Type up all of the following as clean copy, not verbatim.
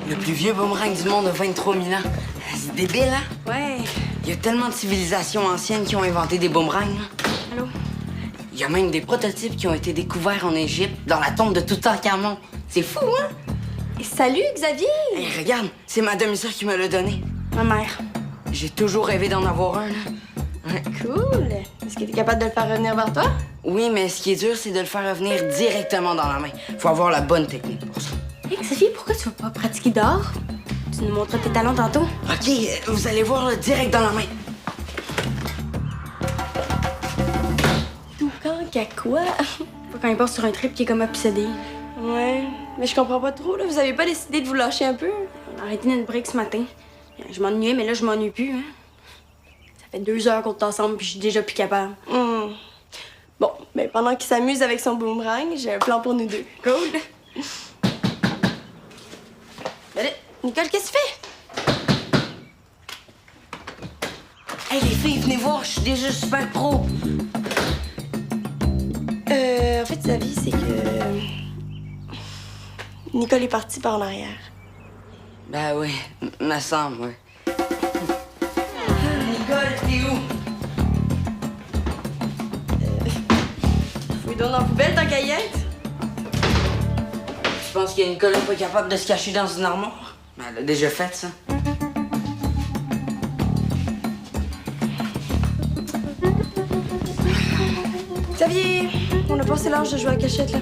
Le plus vieux boomerang du monde a 23 000 ans. C'est débile, hein? Ouais. Il y a tellement de civilisations anciennes qui ont inventé des boomerangs. Hein? Allô? Il y a même des prototypes qui ont été découverts en Égypte, dans la tombe de Toutankhamon. C'est fou, hein? Et salut, Xavier! Hey, regarde, c'est ma demi-sœur qui me l'a donné. Ma mère. J'ai toujours rêvé d'en avoir un, là. Ouais. Cool. Est-ce que t'es capable de le faire revenir vers toi? Oui, mais ce qui est dur, c'est de le faire revenir directement dans la main. Faut avoir la bonne technique pour ça. Hé, Xavier, pourquoi tu vas pas pratiquer dehors? Tu nous montreras tes talents tantôt. OK, vous allez voir, là, direct dans la main. Tout quand qu'à quoi? Pas quand il part sur un trip qui est comme obsédé. Ouais, mais je comprends pas trop, là. Vous avez pas décidé de vous lâcher un peu? On a arrêté notre break ce matin. Je m'ennuyais, mais là, je m'ennuie plus, hein. Ça fait 2 heures qu'on est ensemble, puis je suis déjà plus capable. Bon, mais pendant qu'il s'amuse avec son boomerang, j'ai un plan pour nous deux. Cool. Allez, Nicole, qu'est-ce que tu fais? Hey, les filles, venez voir, je suis déjà super pro. En fait, sa vie, c'est que... Nicole est partie par en arrière. Ben oui, me semble, ouais. Nicole, t'es où? Fouille donc dans la poubelle, tant qu'à y être. Je pense qu'il y a Nicole pas capable de se cacher dans une armoire. Ben, elle a déjà fait ça. Xavier, on a passé l'âge de jouer à cachette, là.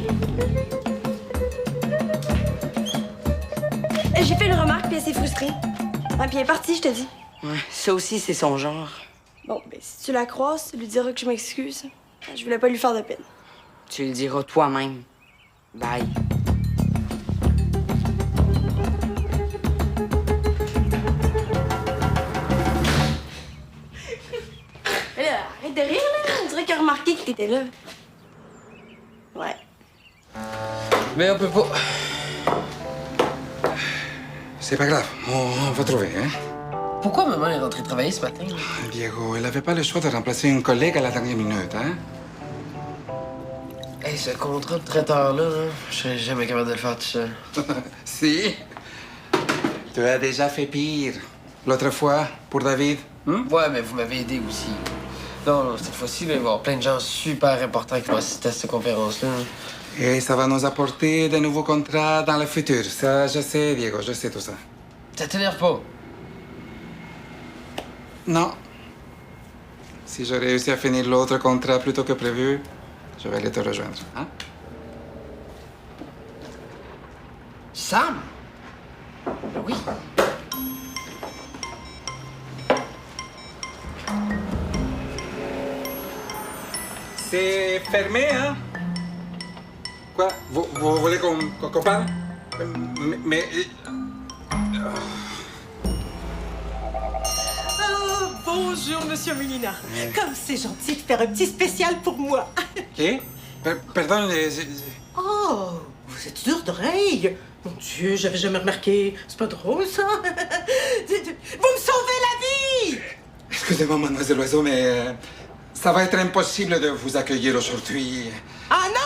J'ai fait une remarque, puis elle s'est frustrée. Ah, puis elle est partie, je te dis. Ouais, ça aussi, c'est son genre. Bon, ben, si tu la croises, tu lui diras que je m'excuse. Je voulais pas lui faire de peine. Tu le diras toi-même. Bye. Mais là, arrête de rire, là. On dirait qu'elle a remarqué que t'étais là. Ouais. Mais on peut pas. C'est pas grave, on va trouver, hein? Pourquoi maman est rentrée travailler ce matin? Diego, elle avait pas le choix de remplacer une collègue à la dernière minute, hein? Hey, ce contrat de traiteur-là, hein, je serais jamais capable de le faire tout seul. Si. Tu as déjà fait pire. L'autre fois, pour David. Ouais, mais vous m'avez aidé aussi. Non, non, cette fois-ci, il va y avoir plein de gens super importants qui vont assister à cette conférence-là. Et ça va nous apporter de nouveaux contrats dans le futur. Ça, je sais, Diego, je sais tout ça. Ça t'énerve pas? Non. Si je réussis à finir l'autre contrat plus tôt que prévu, je vais aller te rejoindre, hein? Sam? Ben oui. C'est fermé, hein? Quoi? Vous voulez qu'on parle? Mais... Oh, bonjour, Monsieur Mélina. Comme c'est gentil de faire un petit spécial pour moi. OK? Pardon, Oh, vous êtes dur d'oreille. Mon Dieu, j'avais jamais remarqué. C'est pas drôle, ça. Vous me sauvez la vie. Excusez-moi, mademoiselle Loiseau, mais ça va être impossible de vous accueillir aujourd'hui. Ah non!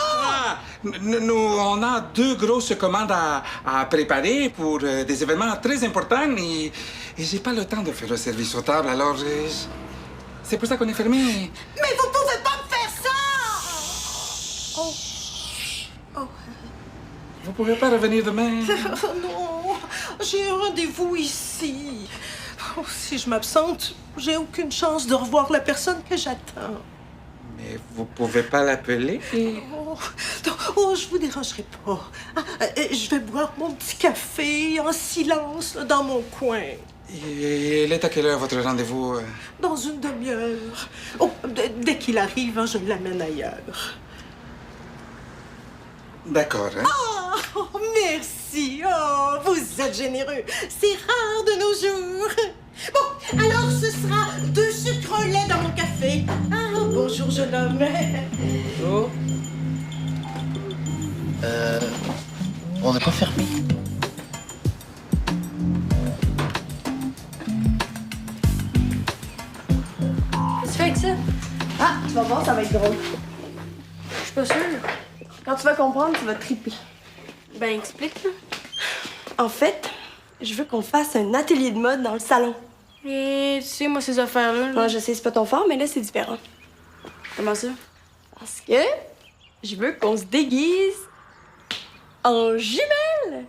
Nous, on a 2 grosses commandes à préparer pour des événements très importants et j'ai pas le temps de faire le service aux tables, alors c'est pour ça qu'on est fermé. Mais vous pouvez pas me faire ça! Oh. Vous pouvez pas revenir demain? Oh non, j'ai un rendez-vous ici. Oh, si je m'absente, j'ai aucune chance de revoir la personne que j'attends. Mais vous pouvez pas l'appeler? Oh, je vous dérangerai pas. Je vais boire mon petit café en silence là, dans mon coin. Et il est à quelle heure votre rendez-vous? Dans une demi-heure. Oh, dès qu'il arrive, hein, je l'amène ailleurs. D'accord, hein? Oh, merci. Oh, vous êtes généreux. C'est rare de nos jours. Bon, alors ce sera 2 sucres au lait dans mon café. Ah, bonjour, jeune homme. Oh. On n'est pas fermé. Qu'est-ce que tu fais avec ça? Ah, tu vas voir, ça va être drôle. Je suis pas sûre. Quand tu vas comprendre, tu vas triper. Ben, explique, là. En fait, je veux qu'on fasse un atelier de mode dans le salon. Et tu sais, moi, ces affaires-là. Moi, je sais, c'est pas ton fort, mais là, c'est différent. Comment ça? Parce que je veux qu'on se déguise en jumelles.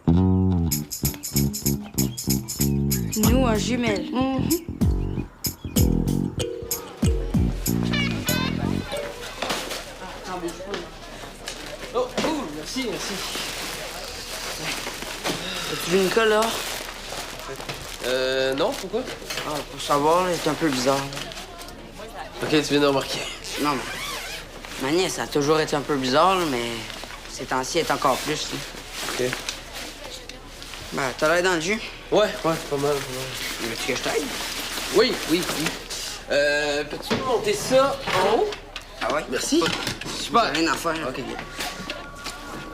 Nous, en jumelles. Oh, cool, merci. As-tu vu Nicole, là? Non, pourquoi? Ah, pour savoir, là, c'est un peu bizarre. Ok, tu viens de remarquer. Non, mais ma nièce a toujours été un peu bizarre, là, mais ces temps-ci, elle est encore plus. Là. Ok. Ben, t'as l'air dans le jus. Ouais, pas mal. Veux-tu que je t'aide? Oui. Peux-tu me monter ça en haut? Ah ouais? Merci. Super. Rien à faire. Là. Ok.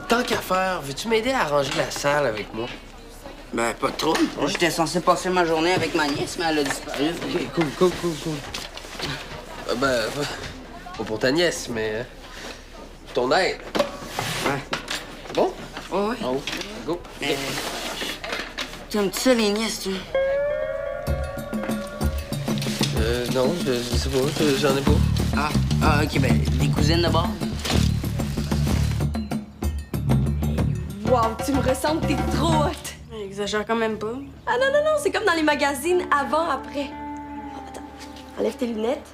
Tant qu'à faire, veux-tu m'aider à arranger la salle avec moi? Ben, pas trop. J'étais censé passer ma journée avec ma nièce, mais elle a disparu. Ok, cool. Pas pour ta nièce, mais ton aide. Ouais. C'est bon? Ouais. En haut. Go. Mais... T'aimes-tu ça, les nièces, tu? Non, je sais pas, j'en ai pas. Ah, ok, ben, des cousines de bord. Wow, tu me ressembles, t'es trop hot. Exagère quand même pas. Ah non, c'est comme dans les magazines avant, après. Oh, attends, enlève tes lunettes.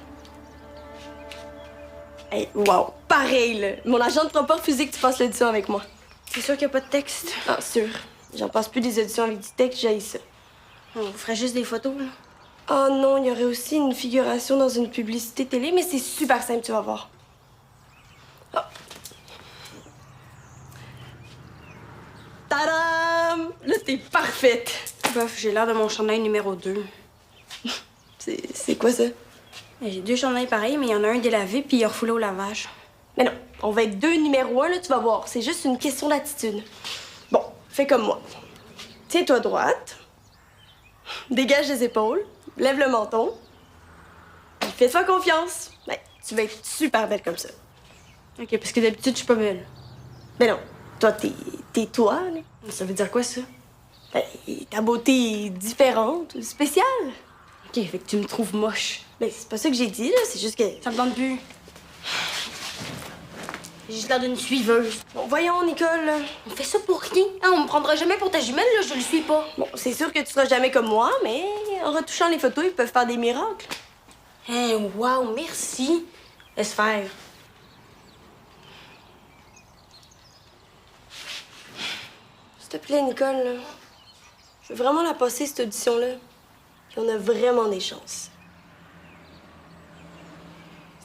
Hey, wow, pareil, là. Mon agent ne pourra pas refuser que tu fasses l'audition avec moi. C'est sûr qu'il n'y a pas de texte. Ah, sûr. J'en passe plus des auditions avec du texte, j'haïs ça. On ferait juste des photos, là. Oh non, il y aurait aussi une figuration dans une publicité télé, mais c'est super simple, tu vas voir. Oh. Tadam! Là, t'es parfaite. Bof, j'ai l'air de mon chandail numéro 2. C'est quoi ça? J'ai 2 chandails pareils, mais il y en a un délavé puis il est refoulé au lavage. Mais non, on va être 2 numéro 1, là, tu vas voir. C'est juste une question d'attitude. Bon, fais comme moi. Tiens-toi droite. Dégage les épaules. Lève le menton. Puis fais-toi confiance. Ben, tu vas être super belle comme ça. OK, parce que d'habitude, je suis pas belle. Mais non, toi, t'es toi, là. Ça veut dire quoi, ça? Ben, ta beauté est différente, spéciale. OK, fait que tu me trouves moche. Ben, c'est pas ça que j'ai dit, là. C'est juste que... Ça me tente plus. J'ai juste l'air d'une suiveuse. Bon, voyons, Nicole, là. On fait ça pour rien. Hein, on me prendra jamais pour ta jumelle, là, je le suis pas. Bon, c'est sûr que tu seras jamais comme moi, mais en retouchant les photos, ils peuvent faire des miracles. Hein, wow, merci. Laisse faire. S'il te plaît, Nicole, là. Je veux vraiment la passer, cette audition-là. Puis on a vraiment des chances.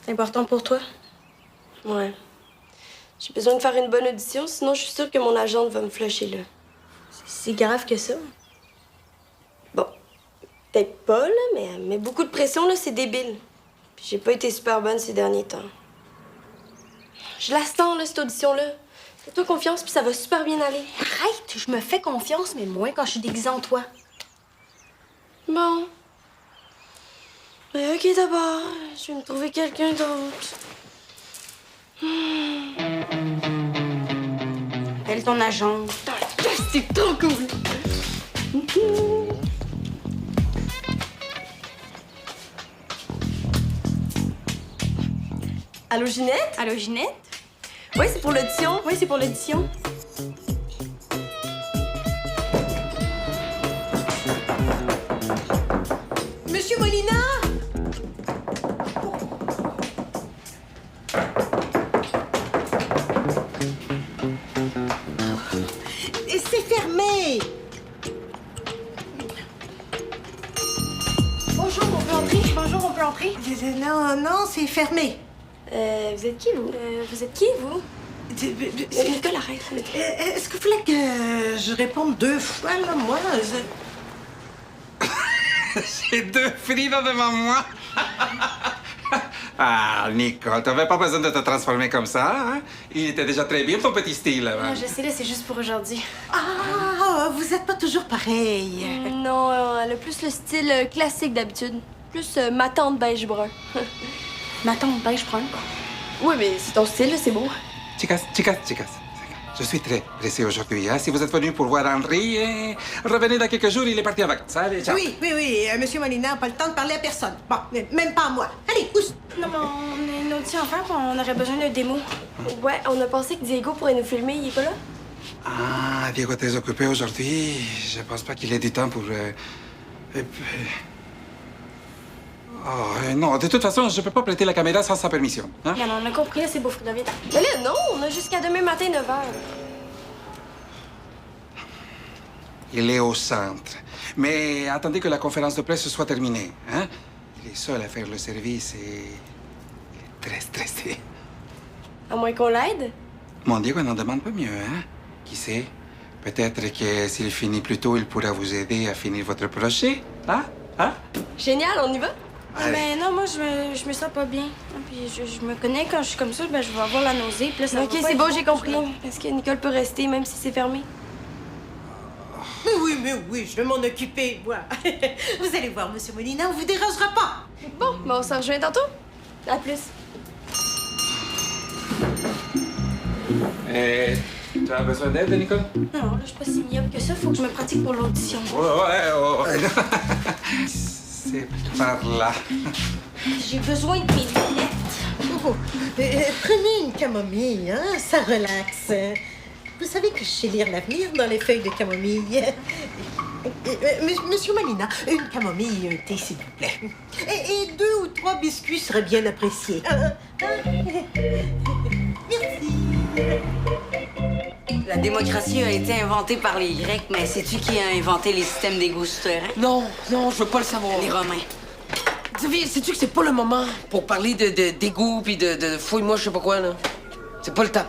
C'est important pour toi? Ouais. J'ai besoin de faire une bonne audition, sinon je suis sûre que mon agente va me flusher, là. C'est grave que ça. Bon, peut-être pas, là, mais elle met beaucoup de pression, là, c'est débile. Puis j'ai pas été super bonne ces derniers temps. Je la sens, là, cette audition-là. Fais-toi confiance, puis ça va super bien aller. Arrête, je me fais confiance, mais moins quand je suis déguisée en toi. Bon. Ben, OK, d'abord. Je vais me trouver quelqu'un d'autre. Appelle ton agent. C'est trop cool. Allô, Ginette? Allô, Ginette? Oui, c'est pour l'audition. Oui, c'est pour l'audition. Monsieur Molina? C'est fermé. Bonjour, on peut entrer? Bonjour, on peut entrer? Non, c'est fermé. Vous êtes qui, vous? Vous êtes qui, vous? Nicole, arrête. Est-ce qu'il fallait que je réponde 2 fois, là, moi? J'ai 2 Frida devant moi. Ah, Nicole, t'avais pas besoin de te transformer comme ça, hein? Il était déjà très bien ton petit style. Hein? Je sais, là, c'est juste pour aujourd'hui. Ah, vous êtes pas toujours pareil. Non, elle a plus le style classique d'habitude. Plus ma tante beige brun. Ma tante beige brun. Oui, mais c'est ton style, là, c'est beau. Chicas. Je suis très pressé aujourd'hui. Hein? Si vous êtes venu pour voir Henri, revenez dans quelques jours, il est parti en vacances. Allez, ciao. Oui. Monsieur Molina n'a pas le temps de parler à personne. Bon, même pas à moi. Allez, pousse. Non, mais on a une autre enfant, puis on aurait besoin d'un démo. Ouais, on a pensé que Diego pourrait nous filmer, il est pas là? Ah, Diego est très occupé aujourd'hui. Je pense pas qu'il ait du temps pour... Oh, non, de toute façon, je peux pas prêter la caméra sans sa permission. Hein? Non, on a compris, là, c'est beau, Frida, vite. Mais là, non, on a jusqu'à demain matin, 9h. Il est au centre. Mais attendez que la conférence de presse soit terminée. Hein? Il est seul à faire le service et... il est très stressé. À moins qu'on l'aide. Mon Diego n'en demande pas mieux, hein? Qui sait? Peut-être que s'il finit plus tôt, il pourra vous aider à finir votre projet. Hein? Hein? Génial, on y va? Allez. Ben non, moi, je me sens pas bien. Puis je me connais, quand je suis comme ça, ben je vais avoir la nausée. Puis là, ça Ok, va pas c'est être bon, bon. j'ai compris. Est-ce que Nicole peut rester, même si c'est fermé? Mais oui, je vais m'en occuper, moi. Vous allez voir, Monsieur Molina, on vous dérangera pas. Bon, ben on se rejoint tantôt. À plus. Tu as besoin d'aide, Nicole? Non, là, je suis pas si myope que ça. Faut que je me pratique pour l'audition. Ouais. C'est par là. J'ai besoin de mes lunettes. Prenez une camomille, hein, ça relaxe. Vous savez que je sais lire l'avenir dans les feuilles de camomille. Monsieur Molina, une camomille et un thé, s'il vous plaît. Et 2 ou 3 biscuits seraient bien appréciés. Merci. La démocratie a été inventée par les Grecs, mais sais-tu qui a inventé les systèmes d'égouts souterrains? Non, je veux pas le savoir. Les Romains. Xavier, sais-tu que c'est pas le moment pour parler d'égout pis de fouille-moi, je sais pas quoi, là? C'est pas le temps.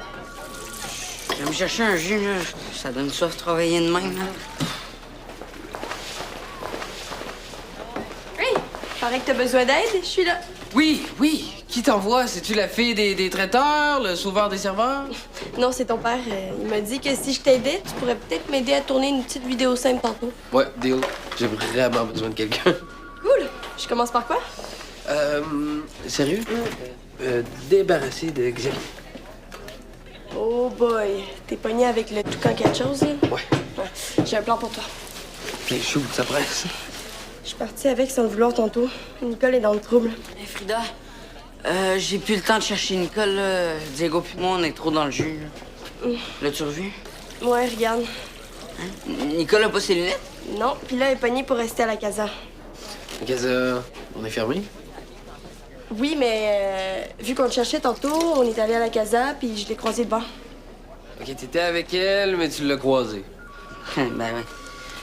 Je vais me chercher un jus, là. Ça donne soif de travailler de même, là. Hey, paraît que t'as besoin d'aide, je suis là. Oui. Qui t'envoie? C'est-tu la fille des traiteurs, le sauveur des serveurs? Non, c'est ton père. Il m'a dit que si je t'aidais, tu pourrais peut-être m'aider à tourner une petite vidéo simple tantôt. Ouais, deal. J'ai vraiment besoin de quelqu'un. Cool. Je commence par quoi? Sérieux? Débarrassé de Xavier. Oh boy. T'es pogné avec le tout quand quelque chose, là? Ouais. J'ai un plan pour toi. Bien chaud, ça presse. Je suis partie avec sans le vouloir tantôt. Nicole est dans le trouble. Hey, Frida, j'ai plus le temps de chercher Nicole, là. Diego puis moi, on est trop dans le jus, là. L'as-tu revu? Ouais, regarde. Hein? Nicole a pas ses lunettes? Non, puis là, elle est pognée pour rester à la casa. Ok, on est fermé? Oui, mais vu qu'on te cherchait tantôt, on est allé à la casa, puis je l'ai croisée devant. Ok, t'étais avec elle, mais tu l'as croisée. Ben ouais.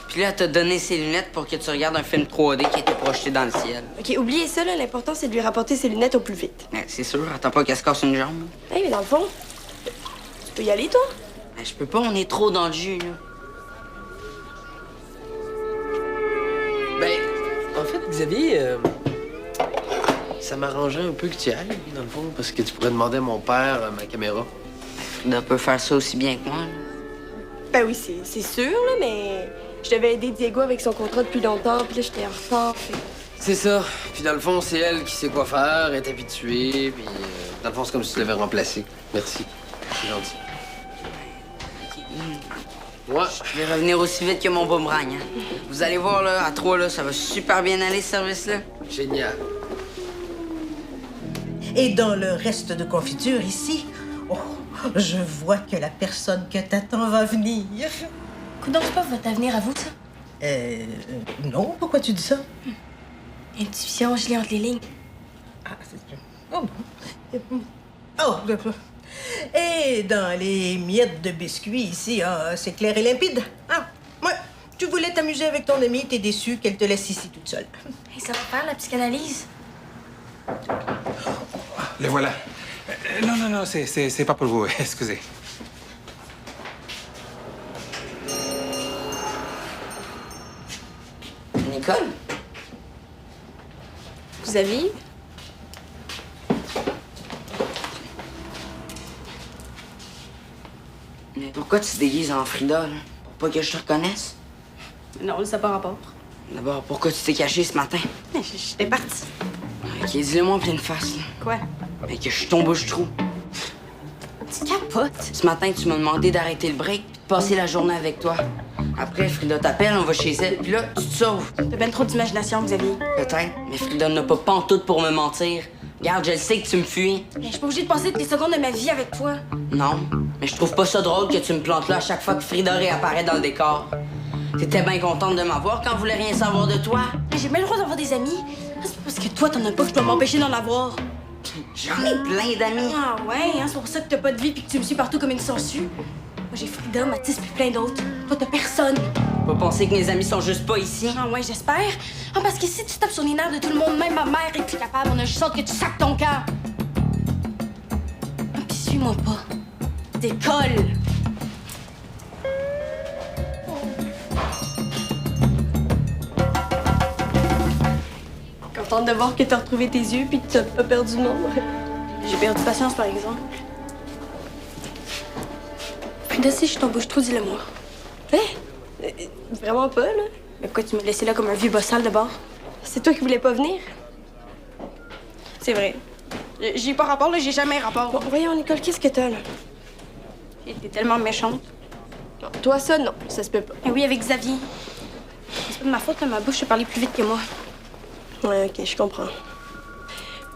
Puis là, elle t'a donné ses lunettes pour que tu regardes un film 3D qui était projeté dans le ciel. OK, oubliez ça, là. L'important, c'est de lui rapporter ses lunettes au plus vite. Ben, c'est sûr, attends pas qu'elle se casse une jambe. Hey, mais dans le fond, tu peux y aller, toi? Ben, je peux pas, on est trop dans le jus, là. Ben, en fait, Xavier, ça m'arrangerait un peu que tu y ailles, dans le fond, parce que tu pourrais demander à mon père ma caméra. Frida peut faire ça aussi bien que moi, là. Ben oui, c'est sûr, là, mais je devais aider Diego avec son contrat depuis longtemps, puis là, j'étais en retard, fait... C'est ça. Puis dans le fond, c'est elle qui sait quoi faire, est habituée, puis dans le fond, c'est comme si tu l'avais remplacée. Merci. C'est gentil. Ouais. Je vais revenir aussi vite que mon boomerang, hein. Vous allez voir, là, à 3, là, ça va super bien aller, ce service-là. Génial. Et dans le reste de confiture ici, oh, je vois que la personne que t'attends va venir. Coudonc, c'est pas votre avenir à vous, ça? Non, pourquoi tu dis ça? Intuition, je lis entre les lignes. Ah, oh, oh, et dans les miettes de biscuits ici, ah, c'est clair et limpide. Ah, ouais, tu voulais t'amuser avec ton amie, t'es déçu qu'elle te laisse ici toute seule. Hey, ça va faire la psychanalyse? Le voilà. Non, c'est pas pour vous, excusez. Nicole? Xavier? Mais pourquoi tu te déguises en Frida, là? Pour pas que je te reconnaisse? Non, ça n'a pas rapport. D'abord, pourquoi tu t'es caché ce matin? J'étais partie. Ok, dis-le-moi en pleine face, là. Quoi? Mais que je suis ton bouche-trou. Tu capotes. Ce matin, tu m'as demandé d'arrêter le break puis de passer la journée avec toi. Après, Frida t'appelle, on va chez elle, puis là, tu te sauves. T'as ben trop d'imagination, Xavier. Peut-être, mais Frida n'a pas pantoute pour me mentir. Regarde, je le sais que tu me fuis. Mais je suis pas obligée de passer toutes les secondes de ma vie avec toi. Non, mais je trouve pas ça drôle que tu me plantes là à chaque fois que Frida réapparaît dans le décor. T'étais bien contente de m'avoir quand on voulait rien savoir de toi. Mais j'ai même le droit d'avoir des amis. C'est pas parce que toi, t'en as pas que je dois m'empêcher d'en avoir. J'en ai plein d'amis. Ah ouais, hein, c'est pour ça que t'as pas de vie puis que tu me suis partout comme une sangsue. Moi, j'ai Frida, Mathis puis plein d'autres. Toi, t'as personne. Pas penser que mes amis sont juste pas ici. Ah ouais, j'espère. Ah, parce que si tu tapes sur les nerfs de tout le monde, même ma mère est plus capable. On a juste hâte que tu sacs ton camp. Ah, puis suis-moi pas. Décolle. Contente de voir que t'as retrouvé tes yeux puis que t'as pas perdu le nom. J'ai perdu patience, par exemple. Frida, si je t'embauche trop, dis-le-moi. Hein? Vraiment pas, là. Mais pourquoi tu me laissais là comme un vieux bossal de bord? C'est toi qui voulais pas venir? C'est vrai. J'ai pas rapport, là. J'ai jamais rapport. Bon, voyons, Nicole, qu'est-ce que t'as, là? T'es tellement méchante. Non, toi, ça, non. Ça se peut pas. Mais oui, avec Xavier. C'est pas de ma faute, là. Ma bouche a parlé plus vite que moi. Ouais, OK, je comprends.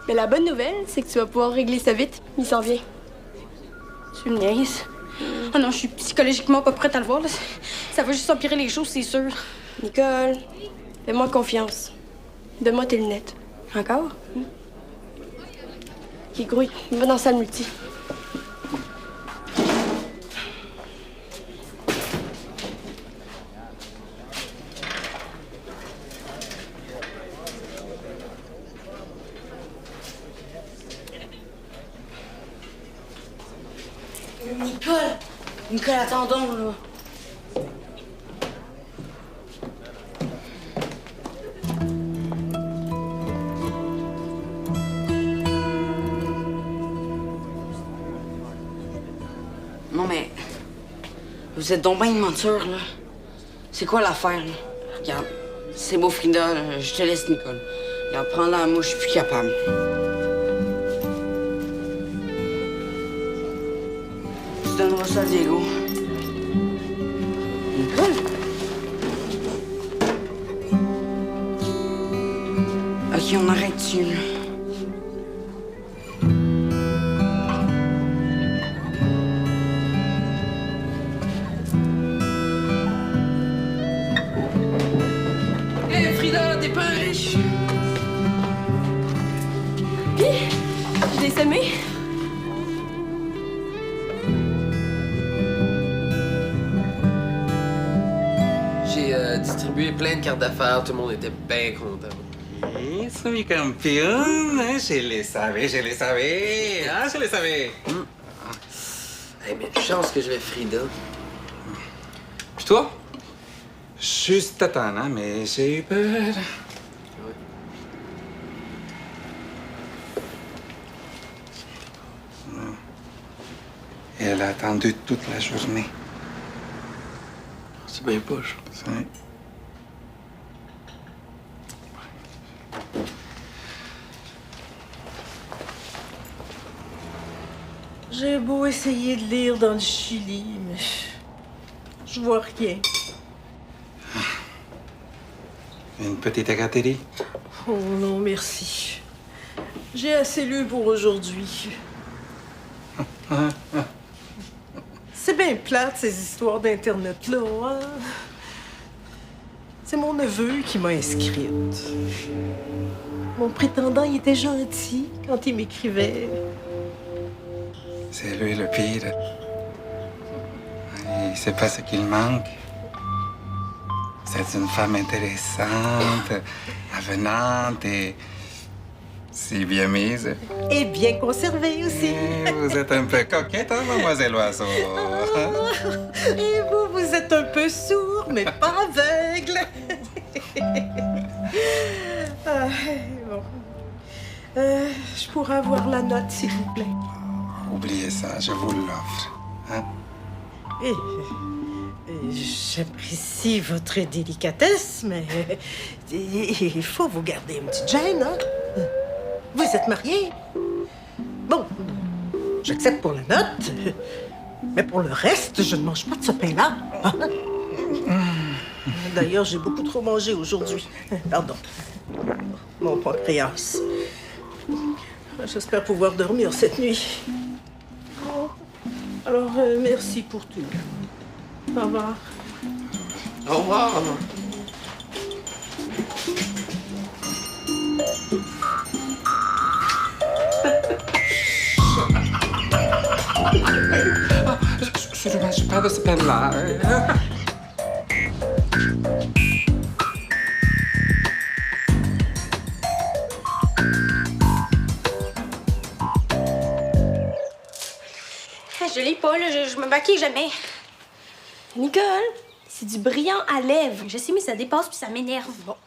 Mais la bonne nouvelle, c'est que tu vas pouvoir régler ça vite. Il s'en vient. Tu me niaises? Oh non, je suis psychologiquement pas prête à le voir, là. Ça va juste empirer les choses, c'est sûr. Nicole, fais-moi confiance. Donne-moi tes lunettes. Encore? OK, grouille. Va dans la salle multi. Nicole, attends donc, là. Non, mais... Vous êtes donc bien immature, là. C'est quoi l'affaire, là? Regarde, c'est beau, Frida, là. Je te laisse, Nicole. Regarde, prends la mouche, je suis plus capable. Tu donneras ça à Diego. Nicole? OK, on arrête dessus, là. Hé, Frida, dépêche! Je l'ai semé. J'ai distribué plein de cartes d'affaires. Tout le monde était bien content. Eso, mi campeón. Je le savais, je le savais. Ah, je le savais. Hey, mais chance que je vais Frida. Puis toi? Juste t'attends, hein, mais j'ai eu peur. Elle a attendu toute la journée. C'est bien poche. Ouais. J'ai beau essayer de lire dans le Chili, mais je vois rien. Une petite égaterie? Oh non, merci. J'ai assez lu pour aujourd'hui. C'est bien plate, ces histoires d'Internet-là, hein? C'est mon neveu qui m'a inscrite. Mon prétendant, il était gentil quand il m'écrivait. C'est lui le pire. Il sait pas ce qu'il manque. C'est une femme intéressante, avenante et si bien mise. Et bien conservé aussi. Vous êtes un peu coquette, hein, mademoiselle Oiseau? Et vous, vous êtes un peu sourd, mais pas aveugle. Ah, bon. Je pourrais avoir la note, s'il vous plaît. Oubliez ça, je vous l'offre. Hein? J'apprécie votre délicatesse, mais il faut vous garder une petite gêne, hein? Vous êtes mariés? Bon, J'accepte pour la note, mais pour le reste, je ne mange pas de ce pain-là. D'ailleurs, j'ai beaucoup trop mangé aujourd'hui. Pardon. Mon pancréas. J'espère pouvoir dormir cette nuit. Alors, merci pour tout. Au revoir. Au revoir. Je ne mange pas de ce pain-là. Je lis pas, là. Je me maquille jamais. Nicole, c'est du brillant à lèvres. Je sais, mais ça dépasse puis ça m'énerve. Bon.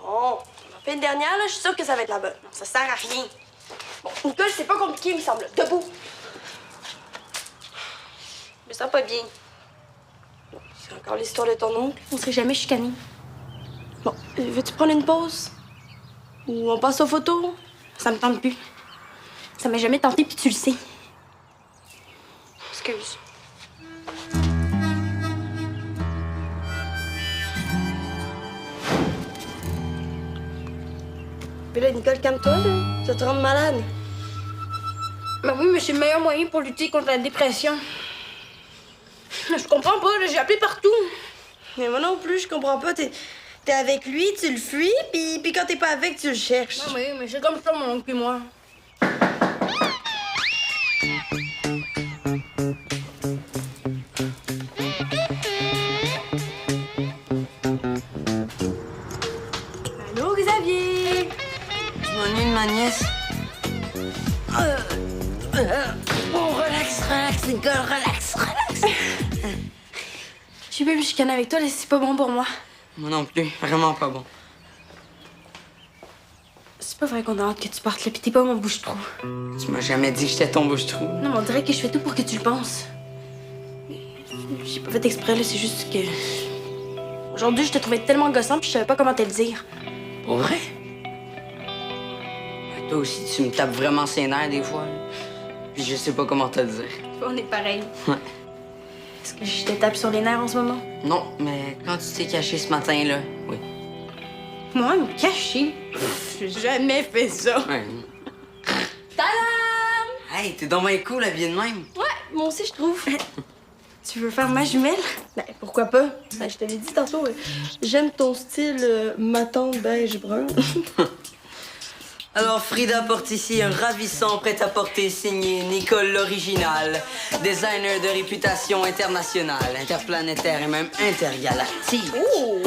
Bon, la peine dernière, là, je suis sûre que ça va être la bonne. Non, ça sert à rien. Bon, Nicole, c'est pas compliqué, il me semble. Debout. Je me sens pas bien. Bon, c'est encore l'histoire de ton oncle. On serait jamais chicané. Bon, veux-tu prendre une pause? Ou on passe aux photos? Ça me tente plus. Ça m'a jamais tenté, puis tu le sais. Excuse. Mais là, Nicole, calme-toi, là. Tu vas te rendre malade. Ben oui, mais c'est le meilleur moyen pour lutter contre la dépression. Je comprends pas, là. J'ai appelé partout. Mais moi non plus, je comprends pas. T'es avec lui, tu le fuis, puis quand t'es pas avec, tu le cherches. Oui, mais c'est comme ça, mon oncle et moi. Allô, Xavier? Je m'ennuie de ma nièce. Bon, relax, Nicole, relax. Je peux me chicaner avec toi, là, c'est pas bon pour moi. Moi non plus, vraiment pas bon. C'est pas vrai qu'on a hâte que tu partes, là, pis t'es pas mon bouche-trou. Tu m'as jamais dit que j'étais ton bouche-trou. Non, mais on dirait que je fais tout pour que tu le penses. J'ai pas fait exprès, là, c'est juste que... Aujourd'hui, je te trouvais tellement gossant, puis je savais pas comment te le dire. Pour vrai? Ben, toi aussi, tu me tapes vraiment ses nerfs des fois. Là. Puis je sais pas comment te le dire. On est pareil. Ouais. Est-ce que je te tape sur les nerfs en ce moment? Non, mais quand tu t'es caché ce matin-là, oui. Moi, me cacher? J'ai jamais fait ça. Ouais. Tadam! Hey, t'es donc bien cool habillée de même. Ouais, moi aussi, je trouve. Tu veux faire ma jumelle? Ben, pourquoi pas? Ben, je te l'ai dit tantôt, j'aime ton style matin beige brun. Alors, Frida porte ici un ravissant prêt-à-porter signé Nicole l'Original, designer de réputation internationale, interplanétaire et même intergalactique. Oh!